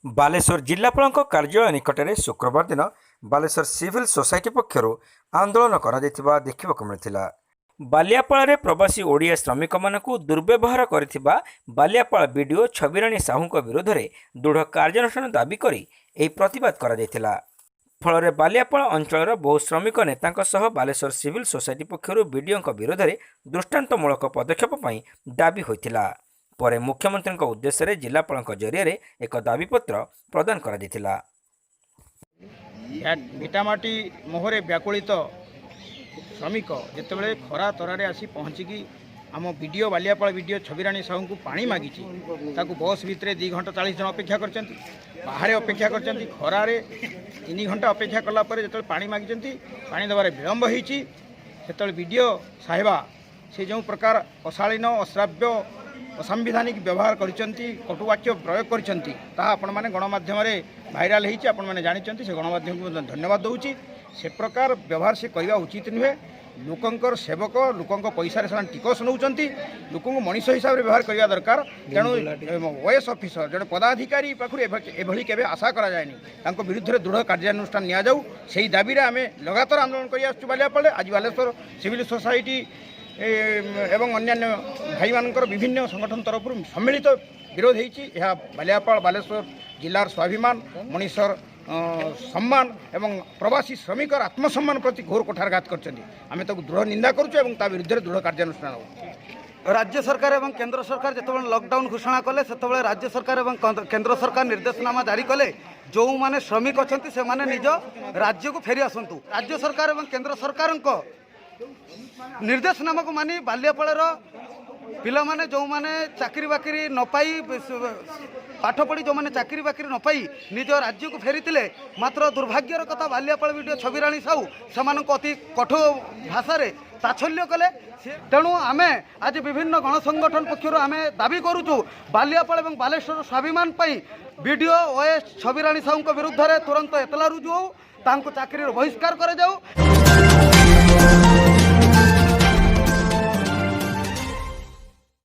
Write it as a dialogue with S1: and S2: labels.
S1: बालेश्वर जिलापाल कार्यालय निकट में शुक्रवार दिन बालेश्वर सिविल सोसाइटी पक्षर आंदोलन करा देखा मिलता। बालियापाल प्रवासी ओडिया श्रमिक मानक दुर्व्यवहार करथिबा बालियापाल बीडीओ छबिराणी साहू विरोध में दृढ़ कार्यानुष्ठान दाबी करी एही प्रतिवाद करा जायतिला। फल बालियापाल अंचल बहु श्रमिक नेता बालेश्वर सिविल सोसाइटी पक्षर बीडीओ विरोध में दृष्टांतमूलक पदक्षेप दाबी होइतिला। पर मुख्यमंत्री उद्देश्य जिलापाल जरिए एक दाबीपत्र प्रदान करा जायतिला।
S2: भिटामाटी मोहरे व्याकुलित श्रमिक जितेबाला खरा तरारे आसी पहुँचिकी आम वीडियो बालियापाल वीडियो छबिराणी साहू को पानी मागी बस भितर 2 घंटा 40 जन अपेक्षा कर बाहर अपेक्षा कर खरारे 3 घंटा अपेक्षा कलापर जो पानी मागी पानी देवार विलम्ब होते वीडियो साहेबा से जो प्रकार अशालीन अश्राव्य असंविधानिक व्यवहार कटुवाक्य प्रयोग कर गणमाध्यम भाइराल होने जानते से गणमाध्यम को धन्यवाद दूची। से प्रकार व्यवहार से करवा उचित नुहे। लोकंकर सेवक लोकों पैसा से टिकस नौ लोक मनीष हिसाब से व्यवहार करवा दरकार। तेणु ओएस ऑफिसर जड़े पदाधिकारी पाखु एभली केबे आशा करा जाएनी विरुद्ध दृढ़ कार्यानुष्ठान निया जाऊ से दाबी आम लगातार आंदोलन कर बालियापाल। आज बालेश्वर सिविल सोसाइटी एवं अन्यान्य भाई मानकर विभिन्न संगठन तरफ सम्मिलित विरोध होती। बालियापाल बालेश्वर जिलार स्वाभिमान मनीषर सम्मान एवं प्रवासी श्रमिक आत्मसम्मान प्रति घोर कोठारघात करमें दृढ़ निंदा करुँ विरुद्ध दृढ़ कार्यानुष्ठान हो।
S3: राज्य सरकार एवं केंद्र सरकार जो लॉकडाउन घोषणा कले से राज्य सरकार एवं केंद्र सरकार निर्देशनामा जारी कले जो माने श्रमिक अच्छा से माने निज राज्य को फेरी आसतु। राज्य सरकार एवं केंद्र सरकार निर्देशनामा को मानी बालियापाल पिला माने जो माने चाकरी बाकरी न पाई पाठ पढ़ी जो माने चाकरी बाकरी न पाई निज राज्य को फेरी मात्र दुर्भाग्यर कथा बालियापाल वीडियो छबिराणी साहू से अति कठोर भाषा ताच्छल्य कले। तेणु आमे आज विभिन्न गणसंगठन पक्षर आम दाबी करुचु बालियापाल एवं बालेश्वर स्वाभिमान वीडियो ओएस छबिराणी साहू विरुद्ध में तुरंत एतला रुजु हो चाकरी बहिष्कार कर जाऊ।